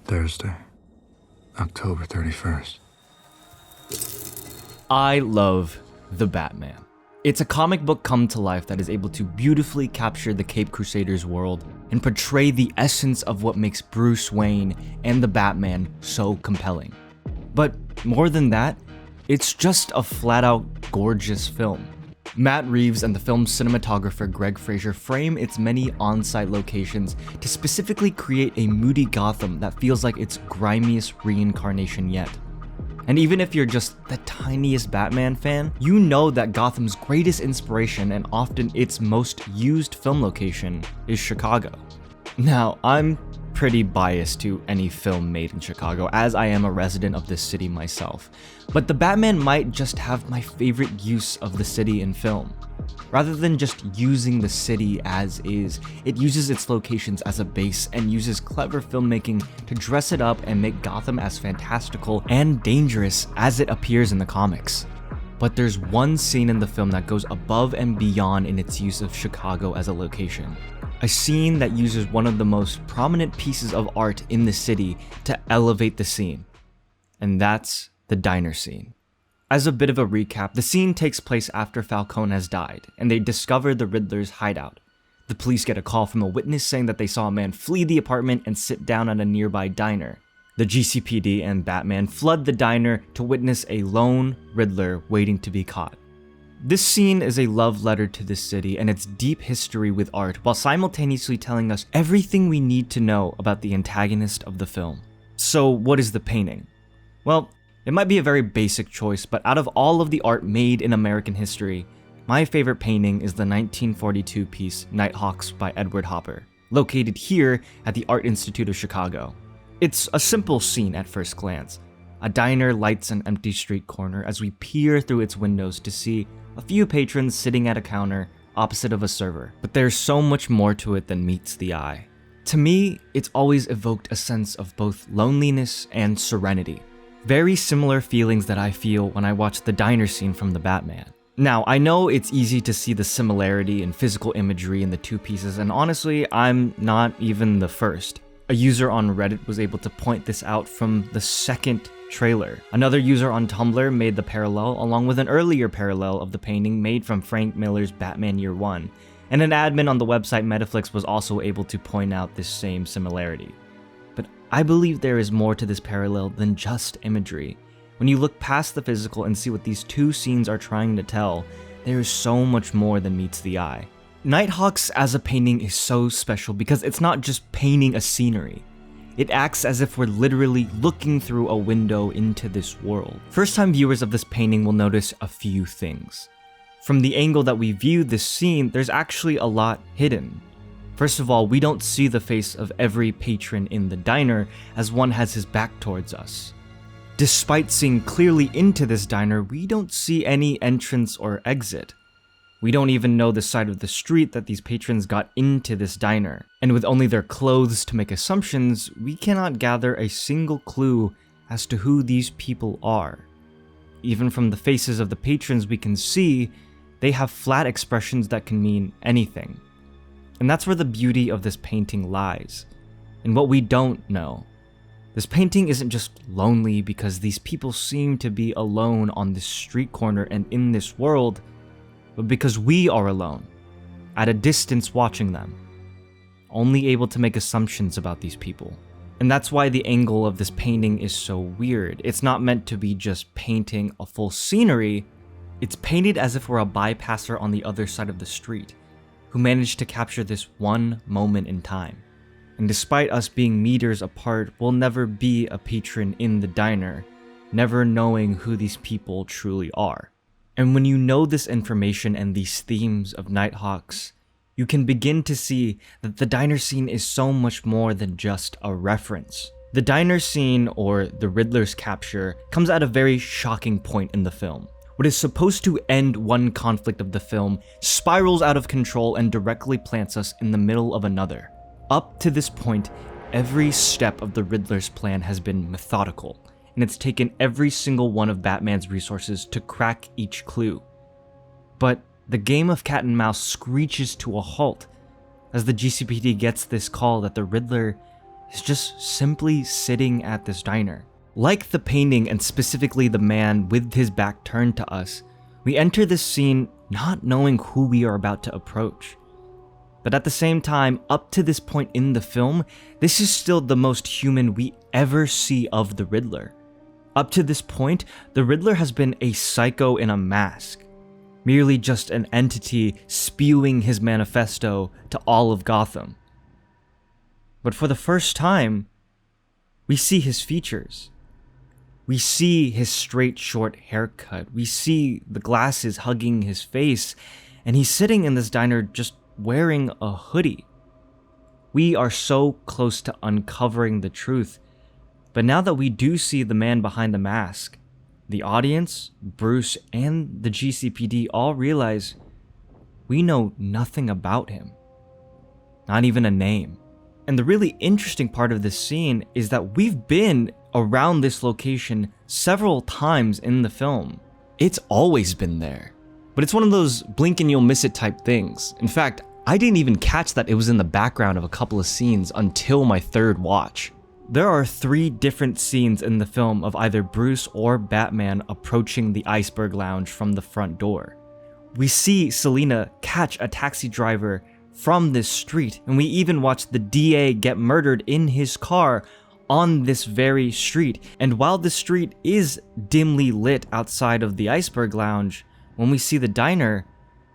Thursday, October 31st. I love The Batman. It's a comic book come to life that is able to beautifully capture the Caped Crusaders world and portray the essence of what makes Bruce Wayne and the Batman so compelling. But more than that, it's just a flat-out gorgeous film. Matt Reeves and the film's cinematographer Greg Fraser frame its many on-site locations to specifically create a moody Gotham that feels like its grimiest reincarnation yet. And even if you're just the tiniest Batman fan, you know that Gotham's greatest inspiration and often its most used film location is Chicago. Now, I'm pretty biased to any film made in Chicago, as I am a resident of this city myself, but the Batman might just have my favorite use of the city in film. Rather than just using the city as is, it uses its locations as a base and uses clever filmmaking to dress it up and make Gotham as fantastical and dangerous as it appears in the comics. But there's one scene in the film that goes above and beyond in its use of Chicago as a location. A scene that uses one of the most prominent pieces of art in the city to elevate the scene. And that's the diner scene. As a bit of a recap, the scene takes place after Falcone has died, and they discover the Riddler's hideout. The police get a call from a witness saying that they saw a man flee the apartment and sit down at a nearby diner. The GCPD and Batman flood the diner to witness a lone Riddler waiting to be caught. This scene is a love letter to the city and its deep history with art, while simultaneously telling us everything we need to know about the antagonist of the film. So what is the painting? Well, it might be a very basic choice, but out of all of the art made in American history, my favorite painting is the 1942 piece Nighthawks by Edward Hopper, located here at the Art Institute of Chicago. It's a simple scene at first glance. A diner lights an empty street corner as we peer through its windows to see a few patrons sitting at a counter opposite of a server. But there's so much more to it than meets the eye. To me, it's always evoked a sense of both loneliness and serenity. Very similar feelings that I feel when I watch the diner scene from The Batman. Now, I know it's easy to see the similarity in physical imagery in the two pieces, and honestly, I'm not even the first. A user on Reddit was able to point this out from the second trailer. Another user on Tumblr made the parallel along with an earlier parallel of the painting made from Frank Miller's Batman Year One, and an admin on the website Metaflix was also able to point out this same similarity. But I believe there is more to this parallel than just imagery. When you look past the physical and see what these two scenes are trying to tell, there is so much more than meets the eye. Nighthawks as a painting is so special because it's not just painting a scenery. It acts as if we're literally looking through a window into this world. First-time viewers of this painting will notice a few things. From the angle that we view this scene, there's actually a lot hidden. First of all, we don't see the face of every patron in the diner as one has his back towards us. Despite seeing clearly into this diner, we don't see any entrance or exit. We don't even know the side of the street that these patrons got into this diner, and with only their clothes to make assumptions, we cannot gather a single clue as to who these people are. Even from the faces of the patrons we can see, they have flat expressions that can mean anything. And that's where the beauty of this painting lies, in what we don't know. This painting isn't just lonely because these people seem to be alone on this street corner and in this world, but because we are alone, at a distance watching them, only able to make assumptions about these people. And that's why the angle of this painting is so weird. It's not meant to be just painting a full scenery, it's painted as if we're a bypasser on the other side of the street, who managed to capture this one moment in time. And despite us being meters apart, we'll never be a patron in the diner, never knowing who these people truly are. And when you know this information and these themes of Nighthawks, you can begin to see that the diner scene is so much more than just a reference. The diner scene, or the Riddler's capture, comes at a very shocking point in the film. What is supposed to end one conflict of the film spirals out of control and directly plants us in the middle of another. Up to this point, every step of the Riddler's plan has been methodical, and it's taken every single one of Batman's resources to crack each clue. But the game of cat and mouse screeches to a halt as the GCPD gets this call that the Riddler is just simply sitting at this diner. Like the painting, and specifically the man with his back turned to us, we enter this scene not knowing who we are about to approach. But at the same time, up to this point in the film, this is still the most human we ever see of the Riddler. Up to this point, the Riddler has been a psycho in a mask, merely just an entity spewing his manifesto to all of Gotham. But for the first time, we see his features. We see his straight, short haircut. We see the glasses hugging his face, and he's sitting in this diner just wearing a hoodie. We are so close to uncovering the truth, but now that we do see the man behind the mask, the audience, Bruce, and the GCPD all realize we know nothing about him. Not even a name. And the really interesting part of this scene is that we've been around this location several times in the film. It's always been there. But it's one of those blink and you'll miss it type things. In fact, I didn't even catch that it was in the background of a couple of scenes until my third watch. There are 3 different scenes in the film of either Bruce or Batman approaching the Iceberg Lounge from the front door. We see Selina catch a taxi driver from this street, and we even watch the DA get murdered in his car on this very street. And while the street is dimly lit outside of the Iceberg Lounge, when we see the diner,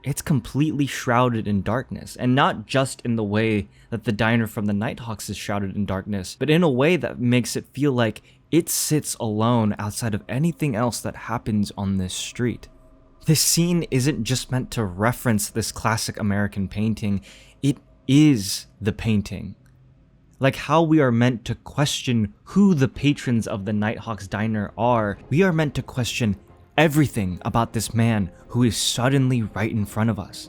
it's completely shrouded in darkness. And not just in the way that the diner from the Nighthawks is shrouded in darkness, but in a way that makes it feel like it sits alone outside of anything else that happens on this street. This scene isn't just meant to reference this classic American painting, it is the painting. Like how we are meant to question who the patrons of the Nighthawks diner are, we are meant to question everything about this man who is suddenly right in front of us.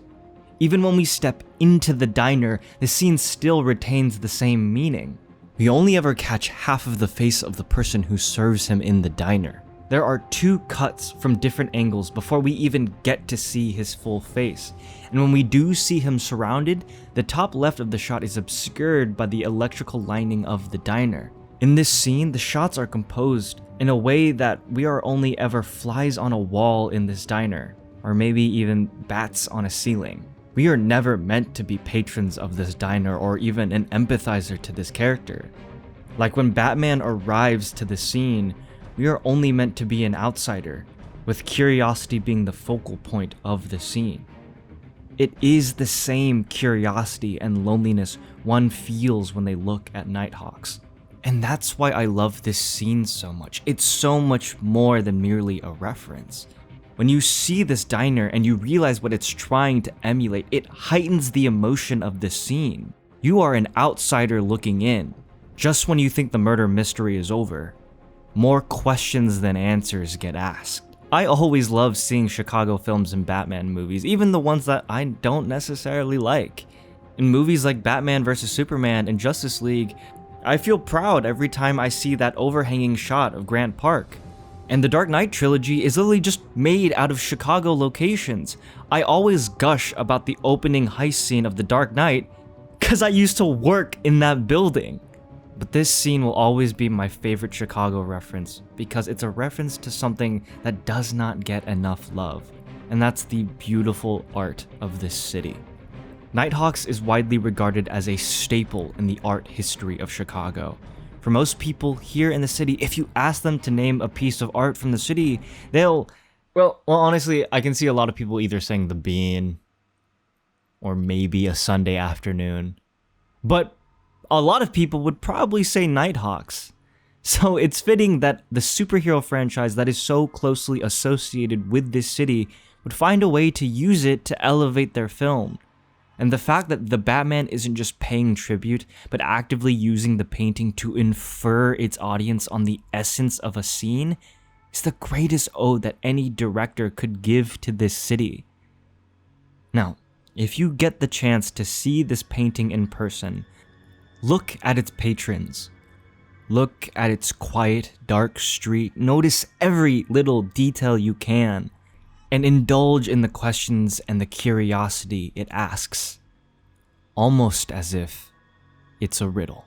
Even when we step into the diner, the scene still retains the same meaning. We only ever catch half of the face of the person who serves him in the diner. There are 2 cuts from different angles before we even get to see his full face. And when we do see him surrounded, the top left of the shot is obscured by the electrical lining of the diner. In this scene, the shots are composed in a way that we are only ever flies on a wall in this diner, or maybe even bats on a ceiling. We are never meant to be patrons of this diner or even an empathizer to this character. Like when Batman arrives to the scene, we are only meant to be an outsider, with curiosity being the focal point of the scene. It is the same curiosity and loneliness one feels when they look at Nighthawks. And that's why I love this scene so much. It's so much more than merely a reference. When you see this diner and you realize what it's trying to emulate, it heightens the emotion of the scene. You are an outsider looking in. Just when you think the murder mystery is over, more questions than answers get asked. I always love seeing Chicago films and Batman movies, even the ones that I don't necessarily like. In movies like Batman vs Superman and Justice League, I feel proud every time I see that overhanging shot of Grant Park. And the Dark Knight trilogy is literally just made out of Chicago locations. I always gush about the opening heist scene of The Dark Knight because I used to work in that building. But this scene will always be my favorite Chicago reference because it's a reference to something that does not get enough love, and that's the beautiful art of this city. Nighthawks is widely regarded as a staple in the art history of Chicago. For most people here in the city, if you ask them to name a piece of art from the city, they'll... Well, honestly, I can see a lot of people either saying The Bean or maybe A Sunday Afternoon. But a lot of people would probably say Nighthawks. So it's fitting that the superhero franchise that is so closely associated with this city would find a way to use it to elevate their film. And the fact that the Batman isn't just paying tribute, but actively using the painting to infer its audience on the essence of a scene is the greatest ode that any director could give to this city. Now, if you get the chance to see this painting in person, look at its patrons. Look at its quiet, dark street. Notice every little detail you can, and indulge in the questions and the curiosity it asks, almost as if it's a riddle.